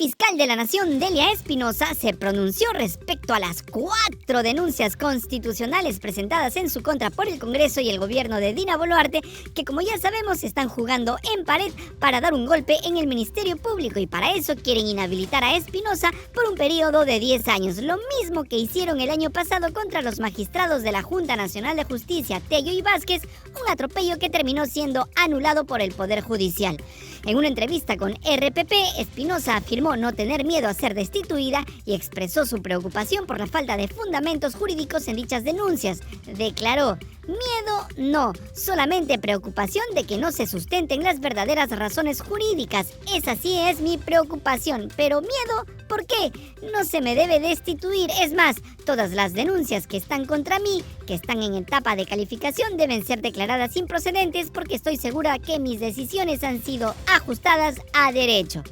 fiscal de la Nación, Delia Espinosa, se pronunció respecto a las 4 denuncias constitucionales presentadas en su contra por el Congreso y el gobierno de Dina Boluarte, que como ya sabemos están jugando en pared para dar un golpe en el Ministerio Público, y para eso quieren inhabilitar a Espinosa por un periodo de 10 años, lo mismo que hicieron el año pasado contra los magistrados de la Junta Nacional de Justicia, Tello y Vázquez, un atropello que terminó siendo anulado por el Poder Judicial. En una entrevista con RPP, Espinosa afirmó no tener miedo a ser destituida y expresó su preocupación por la falta de fundamentos jurídicos en dichas denuncias. Declaró: miedo no, solamente preocupación de que no se sustenten las verdaderas razones jurídicas. Esa sí es mi preocupación, pero miedo, ¿por qué? No se me debe destituir. Es más, todas las denuncias que están contra mí, que están en etapa de calificación, deben ser declaradas improcedentes porque estoy segura que mis decisiones han sido ajustadas a derecho.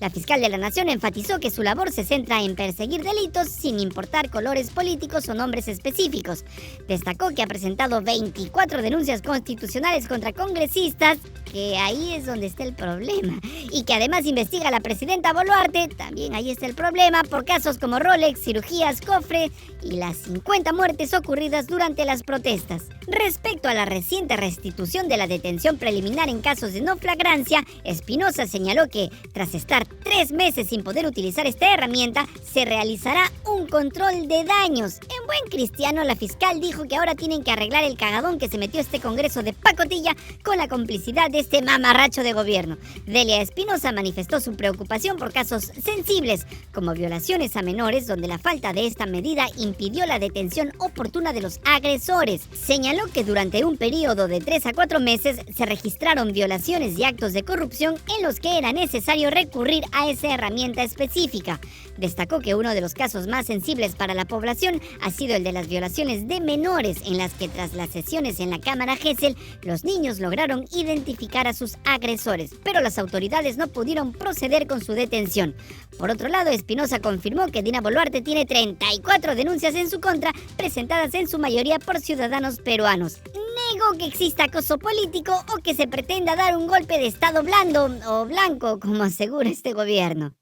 La fiscal de la Nación enfatizó que su labor se centra en perseguir delitos sin importar colores políticos o nombres específicos. Destacó que ha presentado 24 denuncias constitucionales contra congresistas, que ahí es donde está el problema, y que además investiga a la presidenta Boluarte, también ahí está el problema, por casos como Rolex, cirugías, cofre y las 50 muertes ocurridas durante las protestas. Respecto a la reciente restitución de la detención preliminar en casos de no flagrancia, Espinosa señaló que, tras estar 3 meses sin poder utilizar esta herramienta, se realizará un control de daños. En buen cristiano, la fiscal dijo que ahora tienen que arreglar el cagadón que se metió este Congreso de pacotilla con la complicidad de este mamarracho de gobierno. Delia Espinosa manifestó su preocupación por casos sensibles, como violaciones a menores, donde la falta de esta medida impidió la detención oportuna de los agresores. Señaló que durante un periodo de 3 a 4 meses se registraron violaciones y actos de corrupción en los que era necesario recurrir a esa herramienta específica. Destacó que uno de los casos más sensibles para la población ha sido el de las violaciones de menores, en las que tras las sesiones en la Cámara Gesell, los niños lograron identificar a sus agresores, pero las autoridades no pudieron proceder con su detención. Por otro lado, Espinosa confirmó que Dina Boluarte tiene 34 denuncias en su contra, presentadas en su mayoría por ciudadanos peruanos. Negó que exista acoso político o que se pretenda dar un golpe de estado blando o blanco, como asegura este gobierno.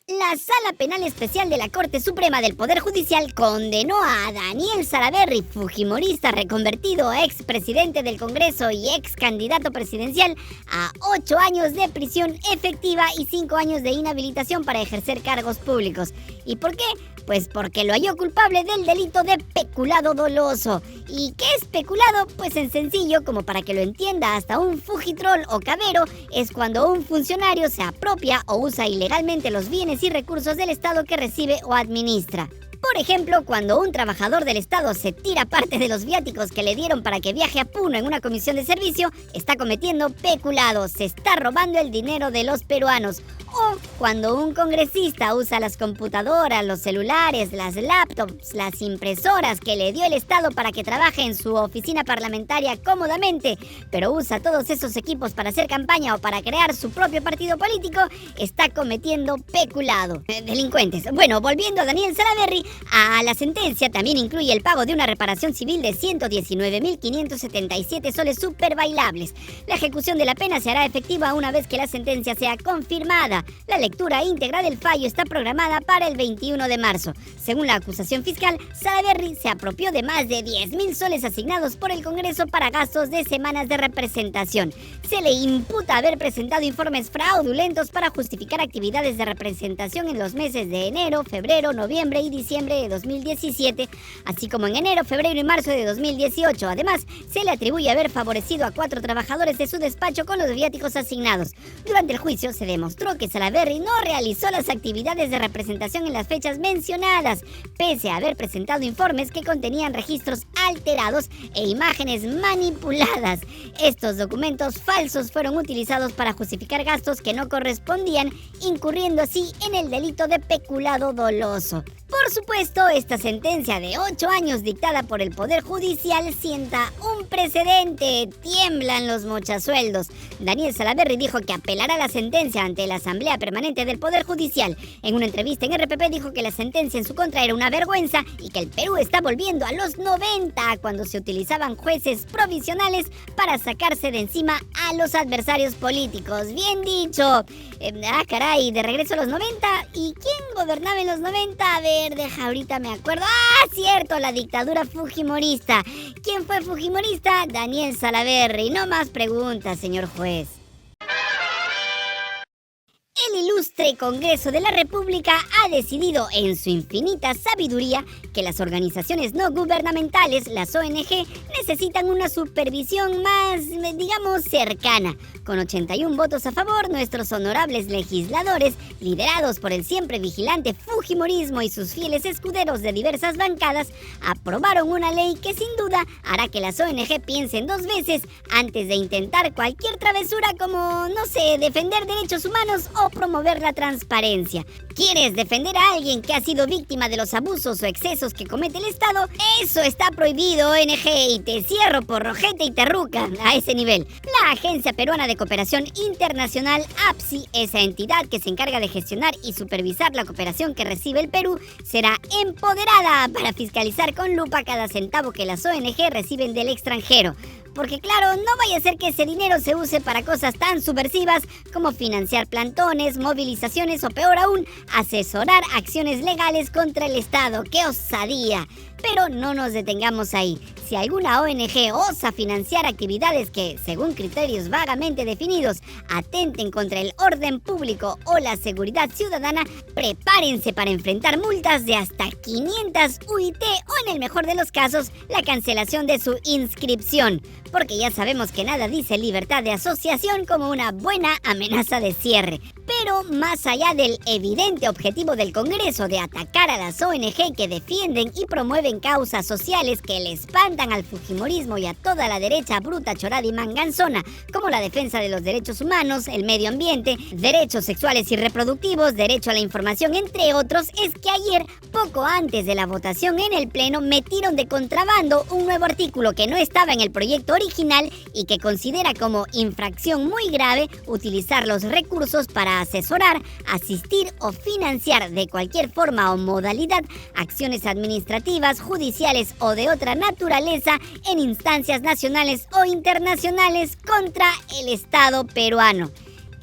La Sala Penal Especial de la Corte Suprema del Poder Judicial condenó a Daniel Salaverry, fujimorista reconvertido a expresidente del Congreso y ex candidato presidencial, a 8 años de prisión efectiva y 5 años de inhabilitación para ejercer cargos públicos. ¿Y por qué? Pues porque lo halló culpable del delito de peculado doloso. ¿Y qué es peculado? Pues en sencillo, como para que lo entienda hasta un fujitrol o cabero, es cuando un funcionario se apropia o usa ilegalmente los bienes y recursos del Estado que recibe o administra. Por ejemplo, cuando un trabajador del Estado se tira parte de los viáticos que le dieron para que viaje a Puno en una comisión de servicio, está cometiendo peculado, se está robando el dinero de los peruanos. O cuando un congresista usa las computadoras, los celulares, las laptops, las impresoras que le dio el Estado para que trabaje en su oficina parlamentaria cómodamente, pero usa todos esos equipos para hacer campaña o para crear su propio partido político, está cometiendo peculado. Delincuentes. Bueno, volviendo a Daniel Salaverry, a la sentencia también incluye el pago de una reparación civil de 119.577 soles superbailables. La ejecución de la pena se hará efectiva una vez que la sentencia sea confirmada. La lectura íntegra del fallo está programada para el 21 de marzo. Según la acusación fiscal, Salaverry se apropió de más de 10.000 soles asignados por el Congreso para gastos de semanas de representación. Se le imputa haber presentado informes fraudulentos para justificar actividades de representación en los meses de enero, febrero, noviembre y diciembre de 2017, así como en enero, febrero y marzo de 2018. Además, se le atribuye haber favorecido a 4 trabajadores de su despacho con los viáticos asignados. Durante el juicio se demostró que Salaverry no realizó las actividades de representación en las fechas mencionadas, pese a haber presentado informes que contenían registros alterados e imágenes manipuladas. Estos documentos falsos fueron utilizados para justificar gastos que no correspondían, incurriendo así en el delito de peculado doloso. Por supuesto, esta sentencia de 8 años dictada por el Poder Judicial sienta un precedente. Tiemblan los mochasueldos. Daniel Salaverry dijo que apelará la sentencia ante la Asamblea Permanente del Poder Judicial. En una entrevista en RPP dijo que la sentencia en su contra era una vergüenza y que el Perú está volviendo a los 90, cuando se utilizaban jueces provisionales para sacarse de encima a los adversarios políticos. Bien dicho. Caray, de regreso a los 90. ¿Y quién gobernaba en los 90? A ver, ahorita me acuerdo. Cierto, la dictadura fujimorista. ¿Quién fue fujimorista? Daniel Salaverry. No más preguntas, señor juez. El ilustre Congreso de la República ha decidido en su infinita sabiduría que las organizaciones no gubernamentales, las ONG, necesitan una supervisión más, digamos, cercana. Con 81 votos a favor, nuestros honorables legisladores, liderados por el siempre vigilante fujimorismo y sus fieles escuderos de diversas bancadas, aprobaron una ley que sin duda hará que las ONG piensen 2 veces antes de intentar cualquier travesura como, no sé, defender derechos humanos o promover la transparencia. ¿Quieres defender a alguien que ha sido víctima de los abusos o excesos que comete el Estado? Eso está prohibido, ONG, y te cierro por rojete y terruca a ese nivel. La Agencia Peruana de Cooperación Internacional, APSI, esa entidad que se encarga de gestionar y supervisar la cooperación que recibe el Perú, será empoderada para fiscalizar con lupa cada centavo que las ONG reciben del extranjero. Porque claro, no vaya a ser que ese dinero se use para cosas tan subversivas como financiar plantones, movilizaciones o peor aún, asesorar acciones legales contra el Estado. ¡Qué osadía! Pero no nos detengamos ahí. Si alguna ONG osa financiar actividades que, según criterios vagamente definidos, atenten contra el orden público o la seguridad ciudadana, prepárense para enfrentar multas de hasta 500 UIT o, en el mejor de los casos, la cancelación de su inscripción. Porque ya sabemos que nada dice libertad de asociación como una buena amenaza de cierre. Pero más allá del evidente objetivo del Congreso de atacar a las ONG que defienden y promueven causas sociales que le espantan al fujimorismo y a toda la derecha bruta, chorada y manganzona, como la defensa de los derechos humanos, el medio ambiente, derechos sexuales y reproductivos, derecho a la información, entre otros, es que ayer, poco antes de la votación en el Pleno, metieron de contrabando un nuevo artículo que no estaba en el proyecto original y que considera como infracción muy grave utilizar los recursos para asesorar, asistir o financiar de cualquier forma o modalidad acciones administrativas, judiciales o de otra naturaleza en instancias nacionales o internacionales contra el Estado peruano.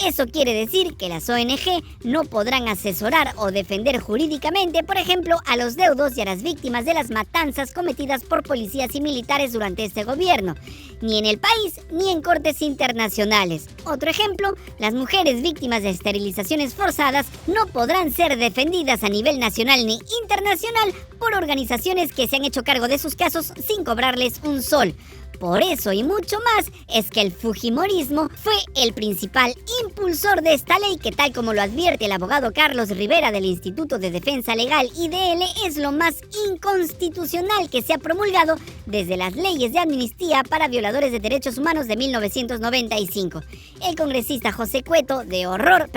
Eso quiere decir que las ONG no podrán asesorar o defender jurídicamente, por ejemplo, a los deudos y a las víctimas de las matanzas cometidas por policías y militares durante este gobierno, ni en el país ni en cortes internacionales. Otro ejemplo, las mujeres víctimas de esterilizaciones forzadas no podrán ser defendidas a nivel nacional ni internacional por organizaciones que se han hecho cargo de sus casos sin cobrarles un sol. Por eso y mucho más es que el fujimorismo fue el principal impulsor de esta ley que, tal como lo advierte el abogado Carlos Rivera del Instituto de Defensa Legal IDL, es lo más inconstitucional que se ha promulgado desde las leyes de amnistía para violadores de derechos humanos de 1995. El congresista José Cueto, de Honor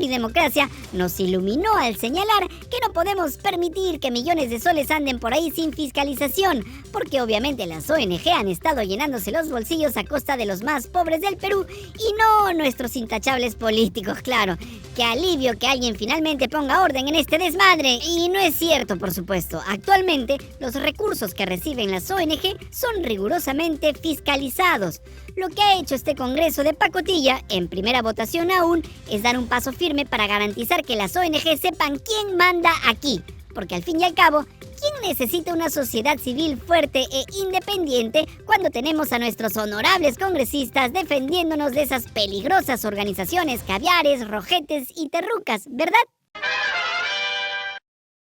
y Democracia, nos iluminó al señalar que no podemos permitir que millones de soles anden por ahí sin fiscalización, porque obviamente las ONG han estado llenándose los bolsillos a costa de los más pobres del Perú y no nuestros intachables políticos, claro. Qué alivio que alguien finalmente ponga orden en este desmadre. Y no es cierto, por supuesto. Actualmente, los recursos que reciben las ONG son rigurosamente fiscalizados. Lo que ha hecho este Congreso de pacotilla, en primera votación aún, es dar un paso firme para garantizar que las ONG sepan quién manda aquí. Porque al fin y al cabo, ¿quién necesita una sociedad civil fuerte e independiente cuando tenemos a nuestros honorables congresistas defendiéndonos de esas peligrosas organizaciones caviares, rojetes y terrucas, verdad?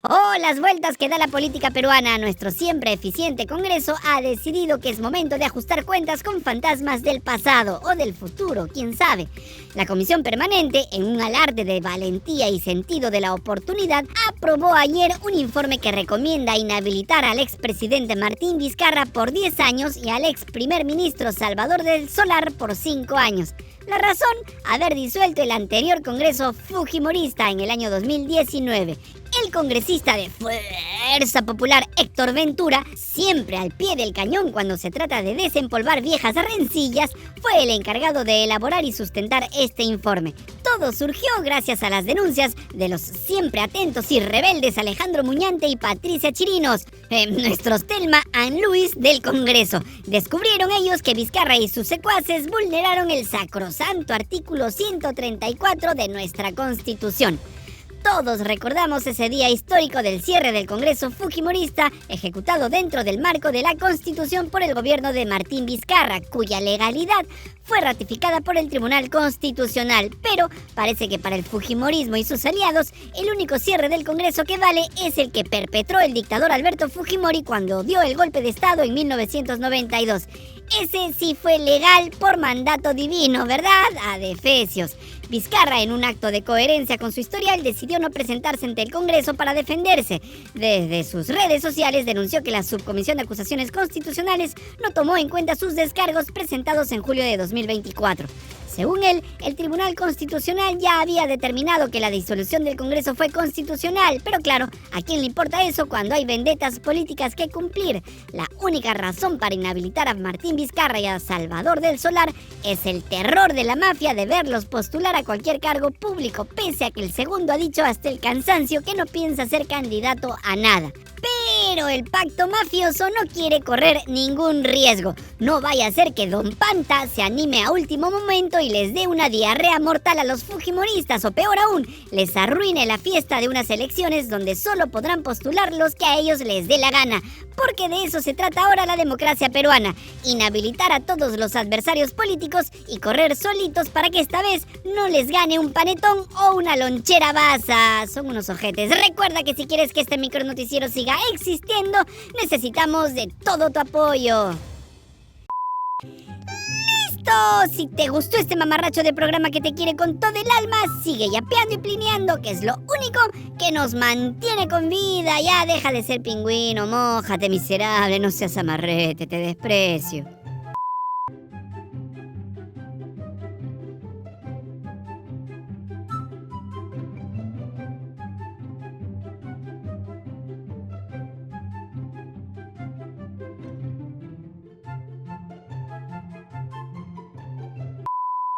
Oh, las vueltas que da la política peruana. Nuestro siempre eficiente Congreso ha decidido que es momento de ajustar cuentas con fantasmas del pasado o del futuro, quién sabe. La Comisión Permanente, en un alarde de valentía y sentido de la oportunidad, aprobó ayer un informe que recomienda inhabilitar al expresidente Martín Vizcarra por 10 años y al ex primer ministro Salvador del Solar por 5 años. La razón, haber disuelto el anterior Congreso fujimorista en el año 2019. El congresista de Fuerza Popular Héctor Ventura, siempre al pie del cañón cuando se trata de desempolvar viejas rencillas, fue el encargado de elaborar y sustentar este informe. Todo surgió gracias a las denuncias de los siempre atentos y rebeldes Alejandro Muñante y Patricia Chirinos, nuestros Thelma and Luis del Congreso. Descubrieron ellos que Vizcarra y sus secuaces vulneraron el sacrosanto artículo 134 de nuestra Constitución. Todos recordamos ese día histórico del cierre del Congreso Fujimorista, ejecutado dentro del marco de la Constitución por el gobierno de Martín Vizcarra, cuya legalidad fue ratificada por el Tribunal Constitucional. Pero parece que para el Fujimorismo y sus aliados, el único cierre del Congreso que vale es el que perpetró el dictador Alberto Fujimori cuando dio el golpe de Estado en 1992. Ese sí fue legal por mandato divino, ¿verdad? Adefesios. Vizcarra, en un acto de coherencia con su historial, decidió no presentarse ante el Congreso para defenderse. Desde sus redes sociales denunció que la Subcomisión de Acusaciones Constitucionales no tomó en cuenta sus descargos presentados en julio de 2024. Según él, el Tribunal Constitucional ya había determinado que la disolución del Congreso fue constitucional, pero claro, ¿a quién le importa eso cuando hay vendetas políticas que cumplir? La única razón para inhabilitar a Martín Vizcarra y a Salvador del Solar es el terror de la mafia de verlos postular a cualquier cargo público, pese a que el segundo ha dicho hasta el cansancio que no piensa ser candidato a nada. Pero el pacto mafioso no quiere correr ningún riesgo. No vaya a ser que Don Panta se anime a último momento y les dé una diarrea mortal a los fujimoristas, o peor aún, les arruine la fiesta de unas elecciones donde solo podrán postular los que a ellos les dé la gana. Porque de eso se trata ahora la democracia peruana: inhabilitar a todos los adversarios políticos y correr solitos para que esta vez no les gane un panetón o una lonchera basa. Son unos ojetes. Recuerda que si quieres que este micronoticiero siga existiendo, necesitamos de todo tu apoyo. ¡Listo! Si te gustó este mamarracho de programa que te quiere con todo el alma, sigue yapeando y plineando, que es lo único que nos mantiene con vida. Ya deja de ser pingüino, mójate, miserable, no seas amarrete, te desprecio.